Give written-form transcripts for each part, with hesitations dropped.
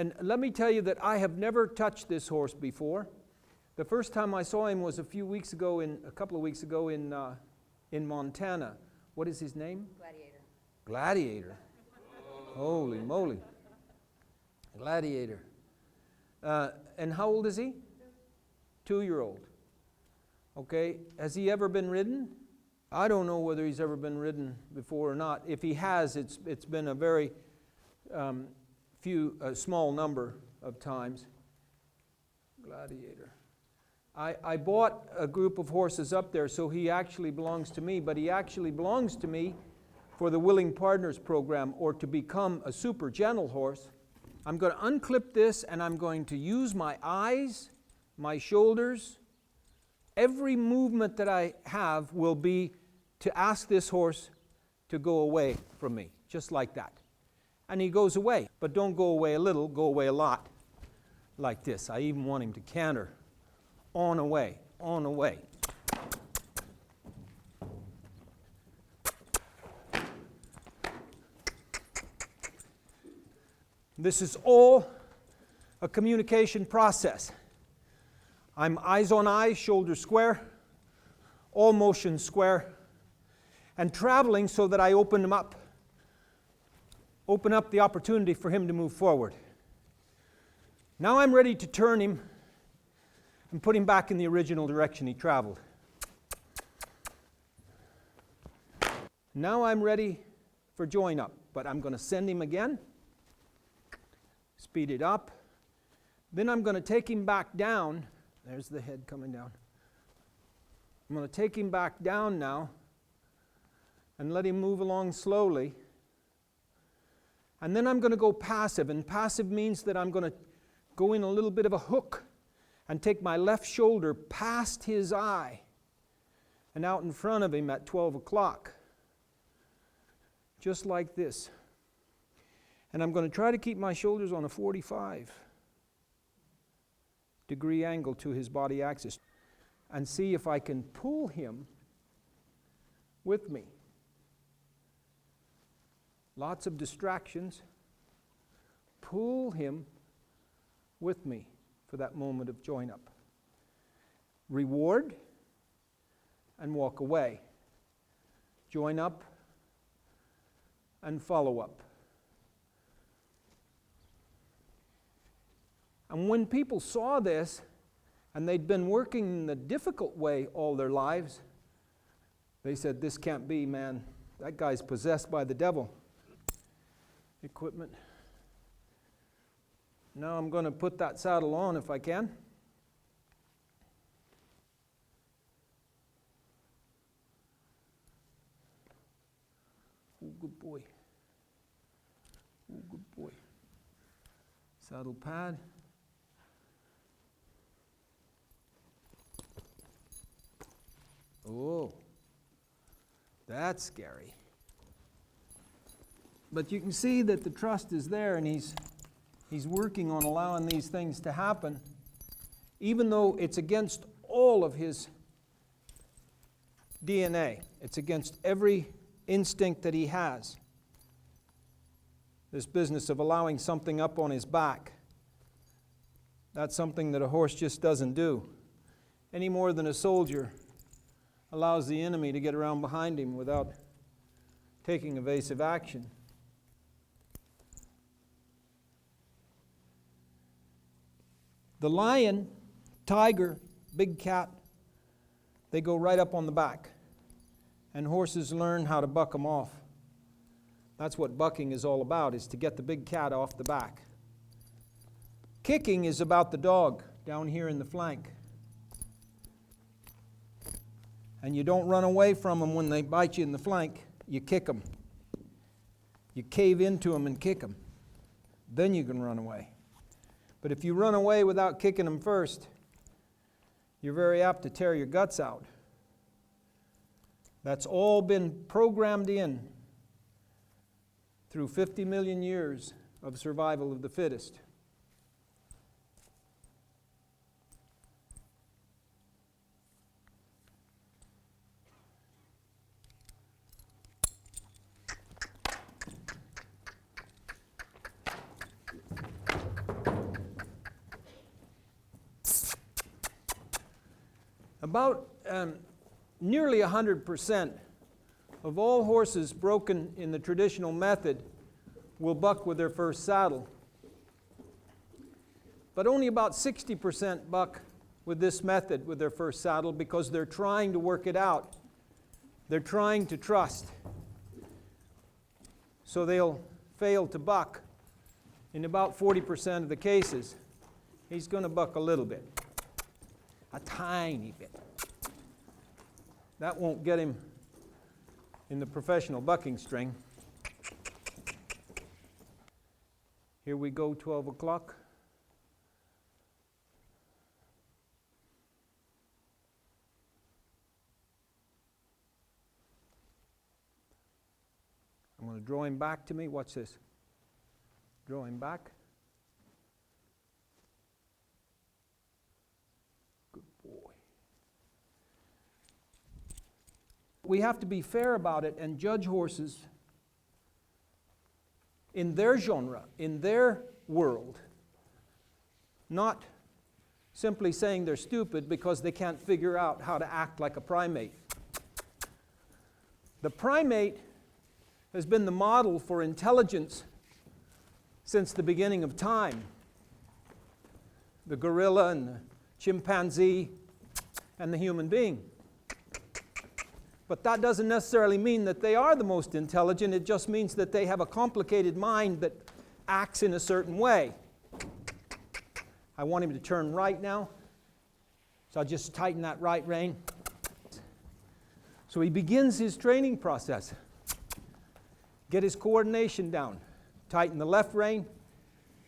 And let me tell you that I have never touched this horse before. The first time I saw him was a couple of weeks ago in Montana. What is his name? Gladiator. Gladiator. Holy moly. Gladiator. And how old is he? 2-year-old. Okay. Has he ever been ridden? I don't know whether he's ever been ridden before or not. If he has, it's been a very small number of times. Gladiator. I bought a group of horses up there, so he actually belongs to me, but he actually belongs to me for the Willing Partners program, or to become a super gentle horse. I'm going to unclip this, and I'm going to use my eyes, my shoulders. Every movement that I have will be to ask this horse to go away from me, just like that. And he goes away, but don't go away a little, go away a lot, like this. I even want him to canter. On away, on away. This is all a communication process. I'm eyes on eyes, shoulders square, all motions square, and traveling so that I open him up. Open up the opportunity for him to move forward. Now I'm ready to turn him and put him back in the original direction he traveled. Now I'm ready for join up, but I'm going to send him again, speed it up. Then I'm going to take him back down. There's the head coming down. I'm going to take him back down now and let him move along slowly. And then I'm going to go passive, and passive means that I'm going to go in a little bit of a hook and take my left shoulder past his eye and out in front of him at 12 o'clock. Just like this. And I'm going to try to keep my shoulders on a 45-degree angle to his body axis and see if I can pull him with me. Lots of distractions. Pull him with me for that moment of join up. Reward and walk away. Join up and follow up. And when people saw this, and they'd been working in the difficult way all their lives, they said, "This can't be, man. That guy's possessed by the devil." Equipment. Now I'm going to put that saddle on if I can. Oh, good boy. Oh, good boy. Saddle pad. Oh, that's scary. But you can see that the trust is there, and he's working on allowing these things to happen, even though it's against all of his DNA. It's against every instinct that he has. This business of allowing something up on his back, that's something that a horse just doesn't do, any more than a soldier allows the enemy to get around behind him without taking evasive action. The lion, tiger, big cat, they go right up on the back. And horses learn how to buck them off. That's what bucking is all about, is to get the big cat off the back. Kicking is about the dog down here in the flank. And you don't run away from them when they bite you in the flank. You kick them. You cave into them and kick them. Then you can run away. But if you run away without kicking them first, you're very apt to tear your guts out. That's all been programmed in through 50 million years of survival of the fittest. About nearly 100% of all horses broken in the traditional method will buck with their first saddle. But only about 60% buck with this method with their first saddle because they're trying to work it out. They're trying to trust. So they'll fail to buck in about 40% of the cases. He's going to buck a little bit, a tiny bit. That won't get him in the professional bucking string. Here we go, 12 o'clock. I'm going to draw him back to me. Watch this. Draw him back. Good boy. We have to be fair about it and judge horses in their genre, in their world, not simply saying they're stupid because they can't figure out how to act like a primate. The primate has been the model for intelligence since the beginning of time. The gorilla and the chimpanzee and the human being. But that doesn't necessarily mean that they are the most intelligent. It just means that they have a complicated mind that acts in a certain way. I want him to turn right now, so I'll just tighten that right rein. So he begins his training process. Get his coordination down. Tighten the left rein,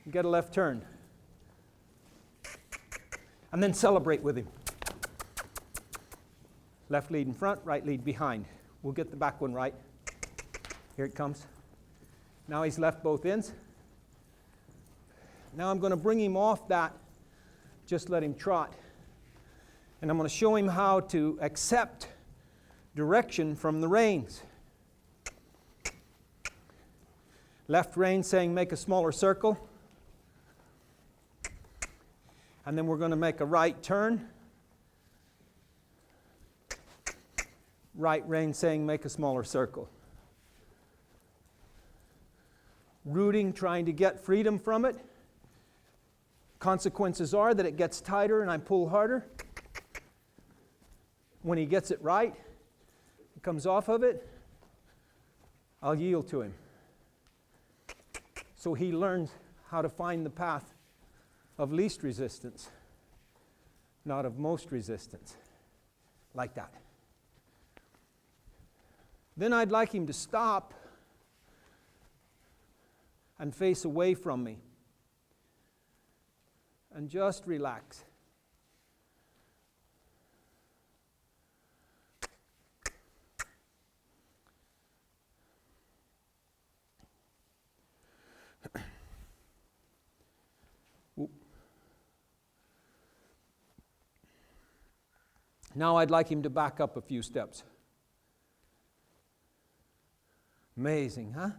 and get a left turn. And then celebrate with him. Left lead in front, right lead behind. We'll get the back one right. Here it comes. Now he's left both ends. Now I'm going to bring him off that. Just let him trot. And I'm going to show him how to accept direction from the reins. Left rein saying make a smaller circle. And then we're going to make a right turn. Right rein saying make a smaller circle. Rooting, trying to get freedom from it. Consequences are that it gets tighter and I pull harder. When he gets it right, he comes off of it, I'll yield to him. So he learns how to find the path of least resistance, not of most resistance, like that. Then I'd like him to stop and face away from me and just relax. Now I'd like him to back up a few steps. Amazing, huh?